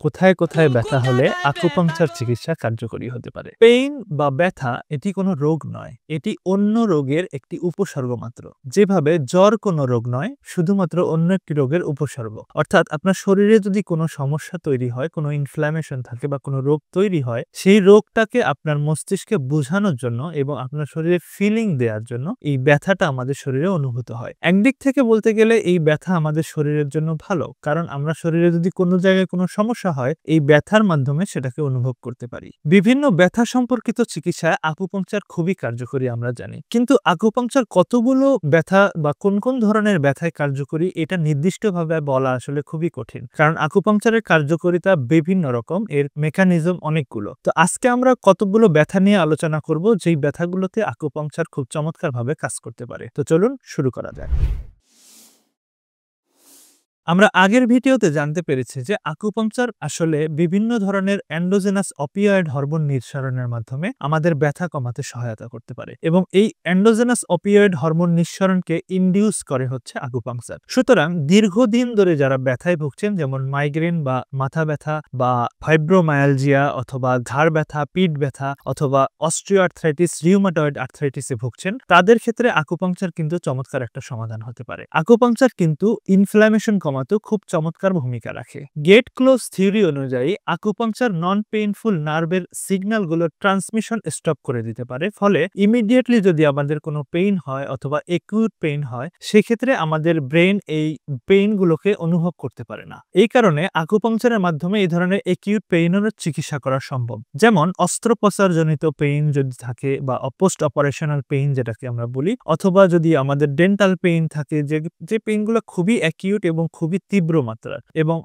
কোথায় কোথায় ব্যথা হলে আকুপাংচার চিকিৎসা কার্যকরী হতে পারে। পেইন বা ব্যথা এটি কোনো রোগ নয়, এটি অন্য রোগের একটি উপসর্গ মাত্র। যেভাবে জ্বর কোনো রোগ নয়, শুধুমাত্র অন্য একটি রোগের উপসর্গ। অর্থাৎ আপনার শরীরে যদি কোনো সমস্যা তৈরি হয়, কোনো ইনফ্ল্যামেশন থাকে বা কোনো রোগ তৈরি হয়, সেই রোগটাকে আপনার মস্তিষ্কে বোঝানোর জন্য এবং আপনার শরীরে ফিলিং দেওয়ার জন্য এই ব্যথাটা আমাদের শরীরে অনুভূত হয়। একদিক থেকে বলতে গেলে এই ব্যথা আমাদের শরীরের জন্য ভালো, কারণ আমরা শরীরে যদি কোনো জায়গায় কোনো সমস্যা হয়, এই ব্যথার মাধ্যমে সেটাকে অনুভব করতে পারি। বিভিন্ন ব্যথা সম্পর্কিত চিকিৎসায় আকুপাংচার খুবই কার্যকরী আমরা জানি, কিন্তু আকুপাংচার কতগুলো ব্যথা বা কোন কোন ধরনের ব্যথায় কার্যকরী এটা নির্দিষ্টভাবে বলা আসলে খুবই কঠিন, কারণ আকুপাংচারের কার্যকারিতা বিভিন্ন রকম, এর মেকানিজম অনেকগুলো। তো আজকে আমরা কতগুলো ব্যথা নিয়ে আলোচনা করব যেই ব্যথাগুলোতে আকুপাংচার খুব চমৎকারভাবে কাজ করতে পারে। তো চলুন শুরু করা যাক। আমরা আগের ভিডিওতে জানতে পেরেছি যে আকুপাংচার আসলে বিভিন্ন ধরনের এন্ডোজেনাস অপিওয়েড হরমোন নিঃসরণের মাধ্যমে আমাদের ব্যথা কমাতে সহায়তা করতে পারে, এবং এই এন্ডোজেনাস অপিওয়েড হরমোন নিঃসরণকে ইনডিউস করে হচ্ছে আকুপাংচার। সুতরাং দীর্ঘদিন ধরে যারা ব্যথায় ভুগছেন, যেমন মাইগ্রেন বা মাথা ব্যথা বা ফাইব্রোমায়ালজিয়া অথবা ঘাড় ব্যথা, পিঠ ব্যথা অথবা অস্ট্রিওআর্থ্রাইটিস, রিউমাটয়েড আর্থ্রাইটিসে ভুগছেন, তাদের ক্ষেত্রে আকুপাংচার কিন্তু চমৎকার একটা সমাধান হতে পারে। আকুপাংচার কিন্তু ইনফ্ল্যামেশন কমাতে খুব চমৎকার ভূমিকা রাখে। গেট ক্লোজ থিওরি অনুযায়ী আকুপাংচার নন পেইনফুল নার্ভের সিগন্যালগুলো ট্রান্সমিশন স্টপ করে দিতে পারে, ফলে ইমিডিয়েটলি যদি আমাদের কোনো পেইন হয় অথবা একিউট পেইন হয়, সেক্ষেত্রে আমাদের ব্রেন এই পেইনগুলোকে অনুভব করতে পারে না। এই কারণে আকুপাংচারের মাধ্যমে এই ধরনের একিউট পেইনের চিকিৎসা করা সম্ভব। যেমন অস্ত্রোপচারজনিত পেইন যদি থাকে বা পোস্ট অপারেশনাল পেইন যেটাকে আমরা বলি, অথবা যদি আমাদের ডেন্টাল পেইন থাকে, যে পেইনগুলো খুবই অ্যাকিউট এবং খুবই তীব্র মাত্রার, এবং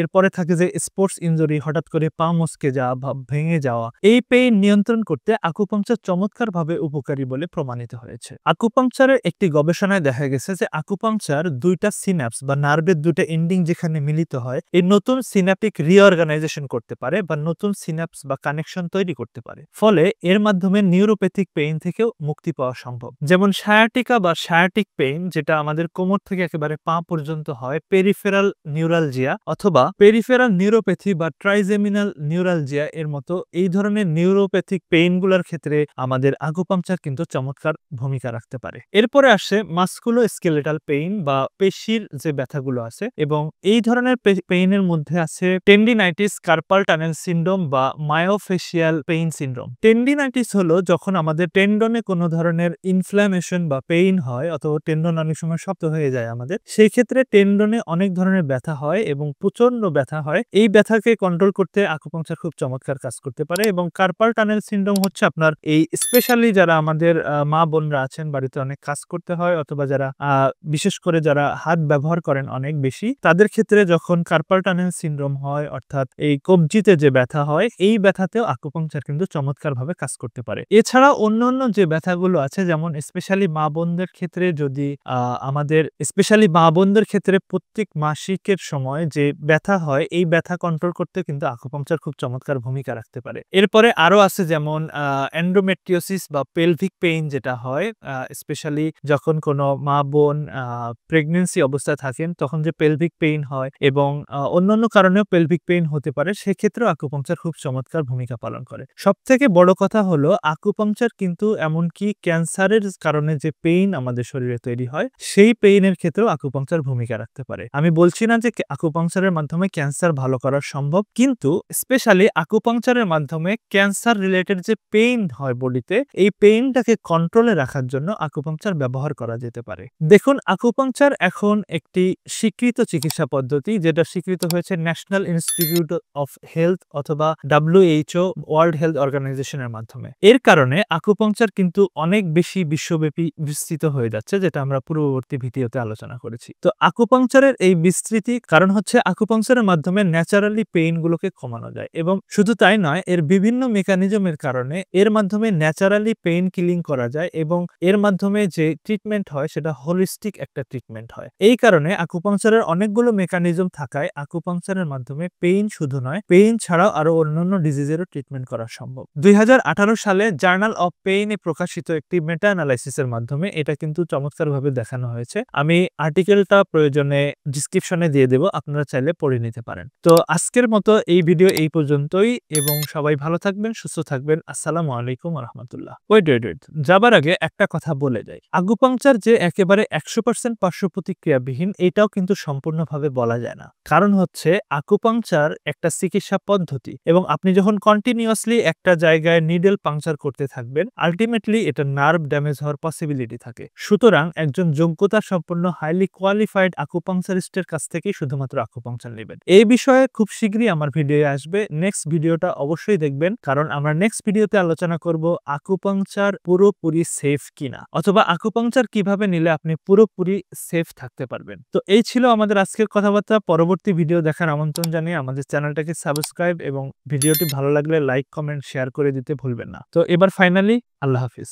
এরপরে থাকে যে স্পোর্টস ইনজুরি, হঠাৎ করে পা মচকে যাওয়া বা ভেঙে যাওয়া, এই পেইন নিয়ন্ত্রণ করতে আকুপাংচার চমৎকারভাবে উপকারী বলে প্রমাণিত হয়েছে। আকুপাংচারের একটি গবেষণায় দেখা গেছে যে আকুপাংচার দুইটা সিনাপস বা নার্ভের দুইটা এন্ডিং যেখানে মিলিত হয়, এই নতুন সিনাপটিক রিঅর্গানাইজেশন করতে পারে বা নতুন সিনাপস বা কানেকশন তৈরি করতে পারে, ফলে এর মাধ্যমে নিউরোপ্যাথিক পেইন থেকেও মুক্তি পাওয়া সম্ভব। যেমন সায়াটিকা বা সায়াটিক পেইন, যেটা আমাদের কোমর থেকে একেবারে পা পর্যন্ত হয়, পেরিফেরাল নিউরালজিয়া অথবা পেরিফেরাল নিউরোপ্যাথি বা ট্রাইজেমিনাল নিউরালজিয়া এর মতো এই ধরনের নিউরোপ্যাথিক পেইনগুলোর ক্ষেত্রে আমাদের আকুপাংচার কিন্তু চমৎকার ভূমিকা রাখতে পারে। এরপরে আসে মাসকুলো স্কেলেটাল পেইন বা পেশির যে ব্যথাগুলো আছে, এবং এই ধরনের পেইনের মধ্যে আছে টেন্ডিনাইটিস, কার্পাল টানেল সিনড্রোম বা মায়োফেশিয়াল পেইন সিনড্রোম। টেন্ডিনাইটিস হলো যখন আমাদের টেন্ডনে কোনো ধরনের ইনফ্ল্যামেশন বা পেইন হয়, অথবা টেন্ডন অনেক সময় শক্ত হয়ে যায় আমাদের, সেই ক্ষেত্রে টেন্ডনে অনেক ধরনের ব্যথা হয় এবং প্রচন্ড ব্যথা হয়। এই ব্যথাকে কন্ট্রোল করতে আকুপাংচার খুব চমৎকার কাজ করতে পারে। এবং কার্পাল টানেল সিনড্রোম হচ্ছে আপনার এই স্পেশালি যারা আমাদের মা বোনরা আছেন, বাড়িতে অনেক কাজ করতে হয়, অথবা যারা বিশেষ করে যারা হাত ব্যবহার করেন অনেক বেশি, তাদের ক্ষেত্রে যখন কার্পাল টানেল সিনড্রোম হয়, অর্থাৎ এই কবজিতে যে ব্যথা হয়, এই ব্যথাতেও আকুপাংচার কিন্তু চমৎকারভাবে কাজ করতে পারে। এছাড়া অন্যান্য যে ব্যথাগুলো আছে, যেমন স্পেশালি মা বোনদের ক্ষেত্রে, যদি আমাদের স্পেশালি মা বোনদের ক্ষেত্রে প্রত্যেক মাসিকের সময় যে ব্যথা হয়, এই ব্যথা কন্ট্রোল করতে কিন্তু আকুপাংচার খুব চমৎকার ভূমিকা রাখতে পারে। এরপরে আরো আছে যেমন এন্ডোমেট্রিওসিস বা পেলভিক পেইন, যেটা হয় স্পেশালি যখন কোনো মা বোন প্রেগনেন্সি অবস্থায় থাকেন, তখন যে পেলভিক পেইন হয়, এবং অন্যান্য কারণেও পেলভিক পেইন হতে পারে, সেক্ষেত্রেও আকুপাংচার খুব চমৎকার ভূমিকা পালন করে। সব থেকে বড় কথা হলো আকুপাংচার কিন্তু এমনকি ক্যান্সারের কারণে যে পেইন আমাদের শরীরে তৈরি হয়, সেই পেইনের ক্ষেত্রেও আকুপাংচার ভূমিকা রাখতে পারে। আমি বলছি না যে আকুপাংচারের মাধ্যমে ক্যান্সার ভালো করা সম্ভব, কিন্তু স্পেশালি আকুপাংচারের মাধ্যমে ক্যান্সার রিলেটেড যে পেইন হয় বডিতে, এই পেইনটাকে কন্ট্রোলে রাখার জন্য আকুপাংচার ব্যবহার করা যেতে পারে। দেখুন, আকুপাংচার এখন একটি স্বীকৃত চিকিৎসা পদ্ধতি, যেটা স্বীকৃত হয়েছে ন্যাশনাল ইনস্টিটিউট অফ হেলথ অথবা WHO, ওয়ার্ল্ড হেলথ অর্গানাইজেশনের মাধ্যমে। এর কারণে আকুপাংচার কিন্তু অনেক বেশি বিশ্বব্যাপী বিস্তৃত হয়ে যাচ্ছে, যেটা আমরা পূর্ববর্তী ভিডিওতে আলোচনা করেছি। তো আকুপাংচারের এই বিস্তৃতি কারণ হচ্ছে আকুপাংচারের মাধ্যমে ন্যাচারালি পেইন গুলোকে কমানো যায়, এবং শুধু তাই নয়, এর বিভিন্ন মেকানিজমের কারণে এর মাধ্যমে ন্যাচারালি পেইন কিলিং করা যায়, এবং এর মাধ্যমে যে ট্রিটমেন্ট হয় সেটা হোলিস্টিক একটা ট্রিটমেন্ট হয়। এই কারণে আকুপাংচারের অনেকগুলো মেকানিজম থাকায় আকুপাংচারের মাধ্যমে পেইন শুধু নয়, পেইন ছাড়াও আরো অন্যান্য ডিজিজেরও ট্রিটমেন্ট করা সম্ভব। 2018 সালে জার্নাল অফ পেইনে প্রকাশিত একটি মেটা অ্যানালাইসিসের মাধ্যমে এটা কিন্তু চমৎকারভাবে দেখানো হয়েছে। আমি আর্টিকেলটা প্রয়োজনে ডিসক্রিপশনে দিয়ে দেব, আপনারা চাইলে পড়ে নিতে পারেন। তো আজকের মতো এই ভিডিও এই পর্যন্তই এবং সবাই ভালো থাকবেন, সুস্থ থাকবেন। আসসালামু আলাইকুম ওয়া রাহমাতুল্লাহ। ওয়েট। যাবার আগে একটা কথা বলে যাই। আকুপাংচার যে একেবারে 100% পার্শ্ব প্রতিক্রিয়াবিহীন এটাও কিন্তু সম্পূর্ণভাবে বলা যায় না। কারণ হচ্ছে আকুপাংচার একটা চিকিৎসা পদ্ধতি এবং আপনি যখন কন্টিনিউয়াসলি একটা জায়গায় নিডল পাংচার করতে থাকবেন, আল্টিমেটলি এটা নার্ভ ড্যামেজ হওয়ার পসিবিলিটি থাকে। সুতরাং একজন যোগ্যতা সম্পন্ন হাইলি কোয়ালিফাইড আকুপাংচারিস্টের কাছ থেকেই শুধুমাত্র আকুপাংচার নেবেন। এই বিষয়ে খুব শীঘ্রই আমার ভিডিও আসবে। নেক্সট ভিডিওটা অবশ্যই দেখবেন, কারণ আমরা নেক্সট ভিডিওতে আলোচনা করব আকুপাংচার পুরোপুরি সেফ কিনা, অথবা আকুপাংচার কিভাবে নিলে আপনি পুরোপুরি সেফ থাকতে পারবেন। তো এই ছিল আমাদের আজকের কথাবার্তা। পরবর্তী ভিডিও দেখার আমন্ত্রণ জানিয়ে আমাদের চ্যানেলটাকে সাবস্ক্রাইব এবং ভিডিওটি ভালো লাগলে লাইক, কমেন্ট, শেয়ার করে দিতে ভুলবেন না। তো এবার ফাইনালি আল্লাহ হাফিজ।